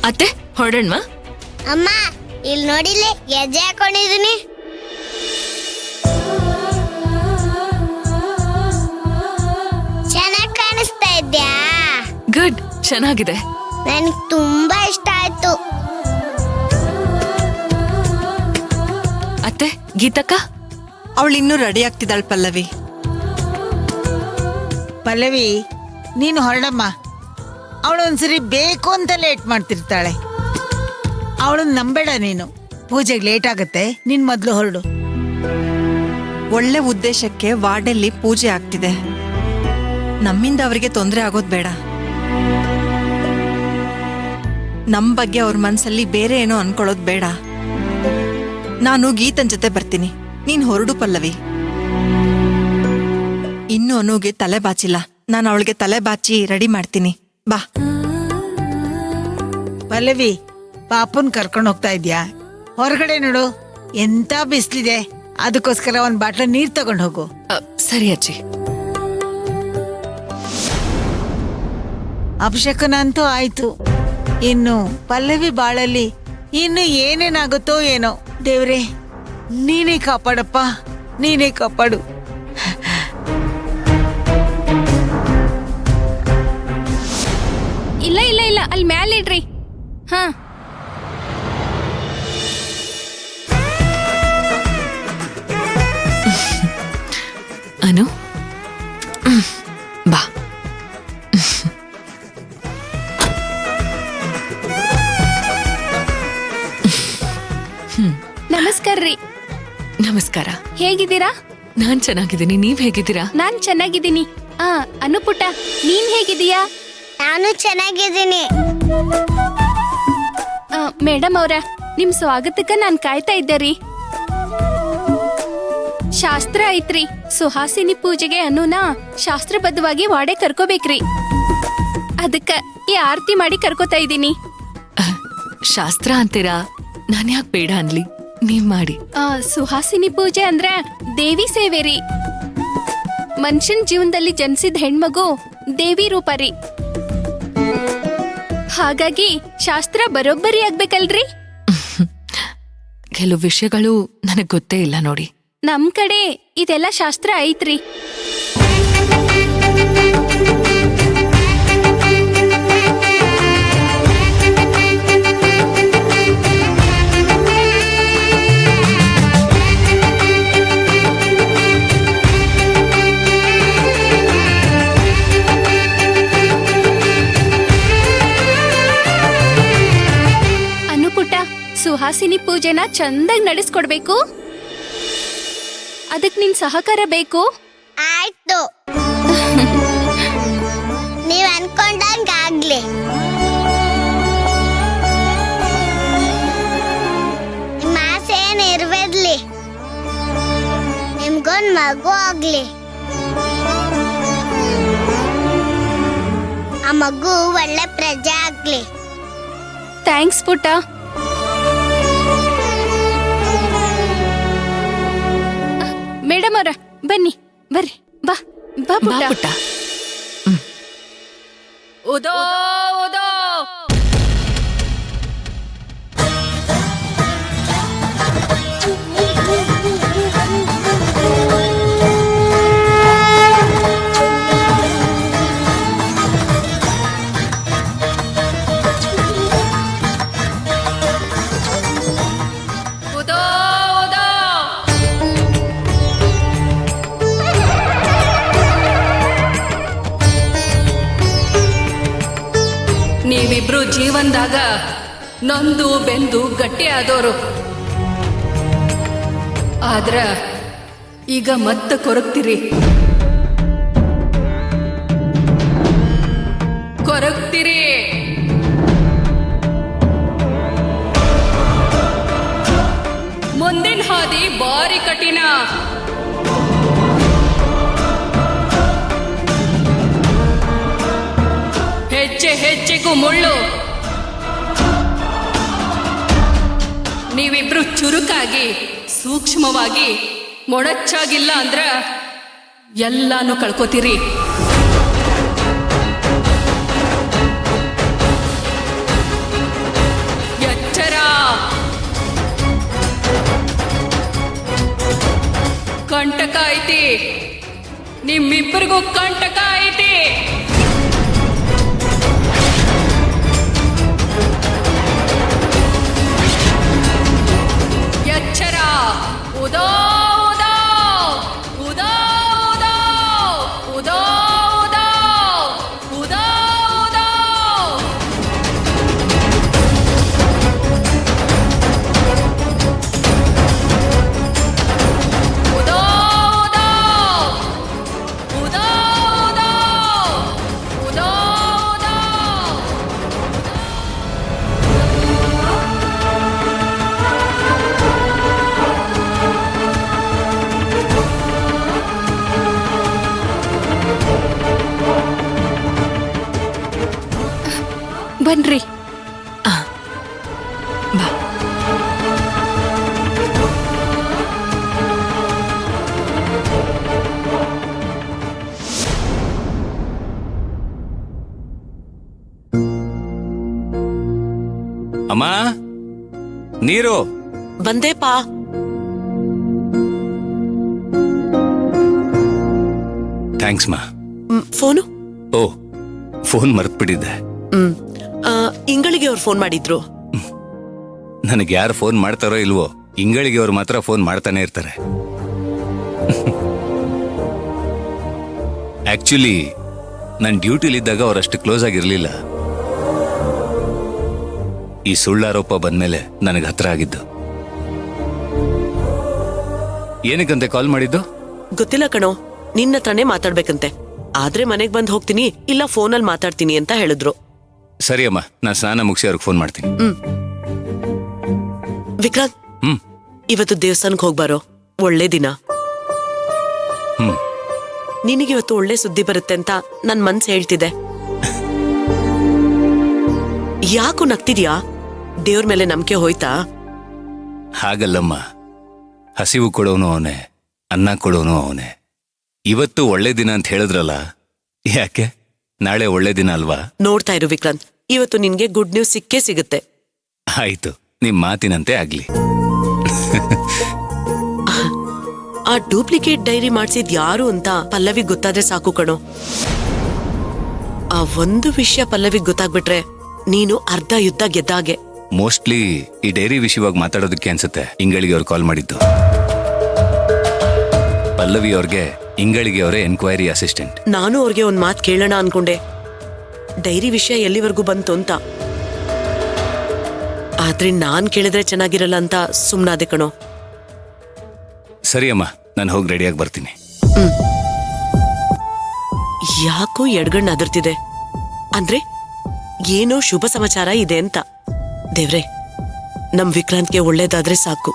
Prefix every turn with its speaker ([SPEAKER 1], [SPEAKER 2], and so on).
[SPEAKER 1] ಅತ್ತೆ ಹೊರಡಣ್ವಾ?
[SPEAKER 2] ಅಮ್ಮ ಇಲ್ಲಿ ನೋಡಿಲಿ ಗೆಜ್ಜೆ ಹಾಕೊಂಡಿದೀನಿ. ಚೆನ್ನಾಗಿ ಕಾಣಿಸ್ತಾ ಇದ್ಯಾ?
[SPEAKER 1] ಗುಡ್, ಚೆನ್ನಾಗಿದೆ.
[SPEAKER 2] ನನಗೆ ತುಂಬಾ ಇಷ್ಟ ಆಯ್ತು.
[SPEAKER 1] ಅತ್ತೆ, ಗೀತಕ್ಕ
[SPEAKER 3] ಅವಳು ಇನ್ನೂ ರೆಡಿ ಆಗ್ತಿದ್ದಾಳೆ ಪಲ್ಲವಿ.
[SPEAKER 4] ಪಲ್ಲವಿ, ನೀನು ಹೊರಡಮ್ಮ. ಅವಳು ಒಂದ್ಸರಿ ಬೇಕು ಅಂತ ಲೇಟ್ ಮಾಡ್ತಿರ್ತಾಳೆ. ಅವಳನ್ನ ನಂಬೇಡ ನೀನು. ಪೂಜೆಗೆ ಲೇಟ್ ಆಗತ್ತೆ, ನೀನ್ ಮೊದ್ಲು ಹೊರಡು.
[SPEAKER 3] ಒಳ್ಳೆ ಉದ್ದೇಶಕ್ಕೆ ವಾರ್ಡಲ್ಲಿ ಪೂಜೆ ಆಗ್ತಿದೆ. ನಮ್ಮಿಂದ ಅವರಿಗೆ ತೊಂದರೆ ಆಗೋದ್ ಬೇಡ. ನಮ್ ಬಗ್ಗೆ ಅವ್ರ ಮನ್ಸಲ್ಲಿ ಬೇರೆ ಏನೋ ಅನ್ಕೊಳ್ಳೋದ್ ಬೇಡ. ನಾನು ಗೀತನ್ ಜೊತೆ ಬರ್ತೀನಿ, ನೀನ್ ಹೊರಡು ಪಲ್ಲವಿ. ಇನ್ನು ಅನುಗೆ ತಲೆ ಬಾಚಿಲ್ಲ, ನಾನು ಅವಳಿಗೆ ತಲೆ ಬಾಚಿ ರೆಡಿ ಮಾಡ್ತೀನಿ. ಬಾ
[SPEAKER 4] ಪಲ್ಲವಿ, ಪಾಪನ್ ಕರ್ಕೊಂಡು ಹೋಗ್ತಾ ಇದ್ಯಾ? ಹೊರಗಡೆ ನೋಡು, ಎಂತ ಬಿಸ್ಲಿದೆ. ಅದಕ್ಕೋಸ್ಕರ ಒಂದ್ ಬಾಟ್ಲ ನೀರ್ ತಗೊಂಡ್ ಹೋಗು.
[SPEAKER 1] ಸರಿ ಅಜ್ಜಿ.
[SPEAKER 4] ಅಪಶಕನ ಅಂತೂ ಆಯ್ತು. ಇನ್ನು ಪಲ್ಲವಿ ಬಾಳಲ್ಲಿ ಇನ್ನು ಏನೇನಾಗುತ್ತೋ ಏನೋ. ದೇವ್ರೆ, ನೀನೇ ಕಾಪಾಡಪ್ಪ, ನೀನೇ ಕಾಪಾಡು.
[SPEAKER 5] ಇಲ್ಲ ಇಲ್ಲ ಇಲ್ಲ, ಅಲ್ಲಿ ಮ್ಯಾಲೆ ಇಡ್ರಿ. ಹಾ,
[SPEAKER 1] ಅನು ಬಾ.
[SPEAKER 5] ನಮಸ್ಕಾರ ರೀ.
[SPEAKER 1] ನಮಸ್ಕಾರ.
[SPEAKER 5] ಹೇಗಿದ್ದೀರಾ?
[SPEAKER 1] ನಾನ್ ಚೆನ್ನಾಗಿದ್ದೀನಿ, ನೀವ್ ಹೇಗಿದ್ದೀರಾ?
[SPEAKER 5] ನಾನ್ ಚೆನ್ನಾಗಿದ್ದೀನಿ. ಅನುಪುಟ, ನೀನ್ ಹೇಗಿದೀಯಾ?
[SPEAKER 2] ನಾನು ಚೆನ್ನಾಗಿದ್ದೀನಿ.
[SPEAKER 5] ಮೇಡಮ್ ಅವ್ರ, ನಿಮ್ ಸ್ವಾಗತಕ್ಕ ನಾನ್ ಕಾಯ್ತಾ ಇದ್ದೆ ರೀ. ಶಾಸ್ತ್ರ ಐತ್ರಿ. ಸುಹಾಸಿನಿ ಪೂಜೆಗೆ ಅನ್ನುನ ಶಾಸ್ತ್ರಬದ್ಧವಾಗಿ ವಾಡೆ ಕರ್ಕೋಬೇಕ್ರಿ. ಅದಕ್ಕ ಈ ಆರತಿ ಮಾಡಿ ಕರ್ಕೋತಾ ಇದ್ದೀನಿ.
[SPEAKER 1] ಶಾಸ್ತ್ರ ಅಂತೀರಾ, ನಾನ್ ಯಾಕೆ ಬೇಡ ಅನ್ಲಿ, ನೀವ್ ಮಾಡಿ.
[SPEAKER 5] ಸುಹಾಸಿನಿ ಪೂಜೆ ಅಂದ್ರ ದೇವಿ ಸೇವೆ ರೀ. ಮನುಷ್ಯನ್ ಜೀವನದಲ್ಲಿ ಜನಿಸಿದ ಹೆಣ್ಮಗು ದೇವಿ ರೂಪ ರೀ. ಹಾಗಾಗಿ ಶಾಸ್ತ್ರ ಬರೋಬ್ಬರಿ ಆಗ್ಬೇಕಲ್ರಿ.
[SPEAKER 1] ಕೆಲವು ವಿಷಯಗಳು ನನಗ್ ಗೊತ್ತೇ ಇಲ್ಲ ನೋಡಿ.
[SPEAKER 5] ನಮ್ ಕಡೆ ಇದೆಲ್ಲ ಶಾಸ್ತ್ರ ಐತ್ರಿ. ಅನುಪುಟ, ಸುಹಾಸಿನಿ ಪೂಜೆನ ಚಂದಾಗಿ ನಡೆಸ್ಕೊಡ್ಬೇಕು. ಅದಕ್ ನಿನ್ ಸಹಕಾರ ಬೇಕು.
[SPEAKER 2] ಆಯ್ತು, ನೀವ್ ಅನ್ಕೊಂಡಂಗ ಆಗ್ಲಿ. ನಿಮ್ಮ ಆಸೆ ನೆರವೇರ್ಲಿ. ನಿಮ್ಗೊಂದ್ ಮಗು ಆಗ್ಲಿ. ಆ ಮಗು ಒಳ್ಳೆ ಪ್ರಜೆ ಆಗ್ಲಿ.
[SPEAKER 5] ಥ್ಯಾಂಕ್ಸ್ ಪುಟ್ಟ. ಮೇಡಮ್ ಅವ್ರ, ಬನ್ನಿ, ಬರ್ರಿ. ಬಾ ಬಾ
[SPEAKER 1] ಬಾ
[SPEAKER 5] ಪುಟ್ಟ.
[SPEAKER 1] ಪುಟ್ಟ. ಉದೋ ಉದೋ. ಉದೋ ಉದೋ. ನೀವಿಬ್ರು ಜೀವನದಾಗ ನೊಂದು ಬೆಂದು ಗಟ್ಟಿ ಆದೋರು. ಆದ್ರ ಈಗ ಮತ್ತೆ ಕೊರಗ್ತೀರಿ. ಕೊರಗ್ತೀರಿ. ಮುಂದಿನ ಹಾದಿ ಬಾರಿ ಕಠಿಣ. ಹೆಜ್ಜೆ ಹೆಜ್ಜೆಗೂ ಮುಳ್ಳು. ನೀವಿಬ್ರು ಚುರುಕಾಗಿ ಸೂಕ್ಷ್ಮವಾಗಿ ಮೊಡಚಾಗಿಲ್ಲ ಅಂದ್ರ ಎಲ್ಲಾನು ಕಳ್ಕೊತೀರಿ. ಐತಿ, ನಿಮ್ಮಿಬ್ಬರಿಗೂ ಕಂಟಕ ಐತಿ. ಎಚ್ಚರ, ಉದೋ ಉದೋ ಉದೋ ಉದೋ ಉದೋ ಉದೋ ಉದೋ ಉದೋ. ಉದೋ ಉದೋ ಉದೋ ಉದೋ ಉದೋ ಉದೋ.
[SPEAKER 5] ಬನ್ರಿ.
[SPEAKER 1] ಬಾ.
[SPEAKER 6] ಅಮ್ಮ, ನೀರು.
[SPEAKER 7] ಬಂದೇಪಾ.
[SPEAKER 6] ಥ್ಯಾಂಕ್ಸ್ ಮಾ.
[SPEAKER 7] ಫೋನು?
[SPEAKER 6] ಓ, ಫೋನ್ ಮರ್ತ್ಬಿಟ್ಟಿದ್ದೆ.
[SPEAKER 7] ಇಂಗಳಿಗೆ ಅವ್ರು ಫೋನ್ ಮಾಡಿದ್ರು.
[SPEAKER 6] ನನಗೆ ಯಾರು ಫೋನ್ ಮಾಡ್ತಾರೋ ಇಲ್ವೋ, ಇಂಗಳಿಗೆ ಅವ್ರು ಮಾತ್ರ ಫೋನ್ ಮಾಡ್ತಾನೆ ಇರ್ತಾರೆ. ಆಕ್ಚುಲಿ ನನ್ನ ಡ್ಯೂಟಿಲಿದ್ದಾಗ ಅವರಷ್ಟು ಕ್ಲೋಸ್ ಆಗಿರ್ಲಿಲ್ಲ. ಈ ಸುಳ್ಳಾರೋಪ ಬಂದ್ಮೇಲೆ ನನಗೆ ಹತ್ರ ಆಗಿದ್ದು. ಏನಕ್ಕಂತೆ ಕಾಲ್ ಮಾಡಿದ್ದು?
[SPEAKER 7] ಗೊತ್ತಿಲ್ಲ ಕಣೋ, ನಿನ್ನ ಹತ್ರನೇ ಮಾತಾಡ್ಬೇಕಂತೆ. ಆದ್ರೆ ಮನೆಗ್ ಬಂದ್ ಹೋಗ್ತೀನಿ, ಇಲ್ಲ ಫೋನಲ್ಲಿ ಮಾತಾಡ್ತೀನಿ ಅಂತ ಹೇಳಿದ್ರು.
[SPEAKER 6] ಸರಿ ಅಮ್ಮ, ನಾನು ಸ್ನಾನ ಮುಗಿಸಿ ಅವ್ರಿಗೆ ಫೋನ್ ಮಾಡ್ತೀನಿ.
[SPEAKER 7] ವಿಕ್ರಾಂತ್,
[SPEAKER 6] ಹ್ಮ್
[SPEAKER 7] ಇವತ್ತು ದೇವಸ್ಥಾನಕ್ಕೆ ಹೋಗ್ಬಾರೋ, ಒಳ್ಳೆ ದಿನ.
[SPEAKER 6] ಹ್ಮ್
[SPEAKER 7] ನಿನಗಿವತ್ತು ಒಳ್ಳೆ ಸುದ್ದಿ ಬರುತ್ತೆ ಅಂತ ನನ್ ಮನ್ಸು ಹೇಳ್ತಿದೆ. ಯಾಕೋ ನಗ್ತಿದ್ಯಾ? ದೇವ್ರ ಮೇಲೆ ನಂಬಿಕೆ ಹೋಯ್ತಾ?
[SPEAKER 6] ಹಾಗಲ್ಲಮ್ಮ, ಹಸಿವು ಕೊಡೋನು ಅವನೇ, ಅನ್ನ ಕೊಡೋನು ಅವನೇ. ಇವತ್ತು ಒಳ್ಳೆ ದಿನ ಅಂತ ಹೇಳಿದ್ರಲ್ಲ, ಯಾಕೆ ನಾಳೆ ಒಳ್ಳೆ ದಿನ ಅಲ್ವಾ?
[SPEAKER 7] ನೋಡ್ತಾ ಇರು ವಿಕ್ರಾಂತ್, ಇವತ್ತು ನಿನ್ಗೆ ಗುಡ್ ನ್ಯೂಸ್ ಸಿಕ್ಕೇ ಸಿಗುತ್ತೆ.
[SPEAKER 6] ಆಯ್ತು, ನಿಮ್ ಮಾತಿನಂತೆ ಆಗ್ಲಿ.
[SPEAKER 7] ಆ ಡೂಪ್ಲಿಕೇಟ್ ಡೈರಿ ಮಾಡ್ಸಿದ್ ಯಾರು ಅಂತ ಪಲ್ಲವಿಗ್ ಗೊತ್ತಾದ್ರೆ ಸಾಕು ಕಣೋ. ಆ ಒಂದು ವಿಷಯ ಪಲ್ಲವಿಗ್ ಗೊತ್ತಾಗ್ಬಿಟ್ರೆ ನೀನು ಅರ್ಧ ಯುದ್ಧ ಗೆದ್ದಾಗೆ.
[SPEAKER 6] ಮೋಸ್ಟ್ಲಿ ಈ ಡೈರಿ ವಿಷಯವಾಗಿ ಮಾತಾಡೋದಕ್ಕೆ ಅನ್ಸುತ್ತೆ ಇಂಗಳಿಗೆ ಅವ್ರು ಕಾಲ್ ಮಾಡಿದ್ದು. ಪಲ್ಲವಿ ಅವ್ರಿಗೆ ಇಂಗಳಿಗೆ ಅವರೇ ಎನ್ಕ್ವೈರಿ ಅಸಿಸ್ಟೆಂಟ್.
[SPEAKER 7] ನಾನು ಅವ್ರಿಗೆ ಒಂದ್ ಮಾತು ಕೇಳೋಣ ಅನ್ಕೊಂಡೆ, ಡೈರಿ ವಿಷಯ ಎಲ್ಲಿವರೆಗೂ ಬಂತು ಅಂತ. ಆದ್ರೆ ನಾನ್ ಕೇಳಿದ್ರೆ ಚೆನ್ನಾಗಿರಲ್ಲ ಅಂತ ಸುಮ್ನಾದೆ ಕಣೋ.
[SPEAKER 6] ಸರಿ ಅಮ್ಮ, ನಾನು ಹೋಗಿ ರೆಡಿಯಾಗಿ ಬರ್ತೀನಿ.
[SPEAKER 7] ಯಾಕೋ ಎಡ್ಗಣ್ಣು ಅದರ್ತಿದೆ. ಅಂದ್ರೆ ಏನೋ ಶುಭ ಸಮಾಚಾರ ಇದೆ ಅಂತ. ದೇವ್ರೆ, ನಮ್ ವಿಕ್ರಾಂತ್ಗೆ ಒಳ್ಳೇದಾದ್ರೆ ಸಾಕು.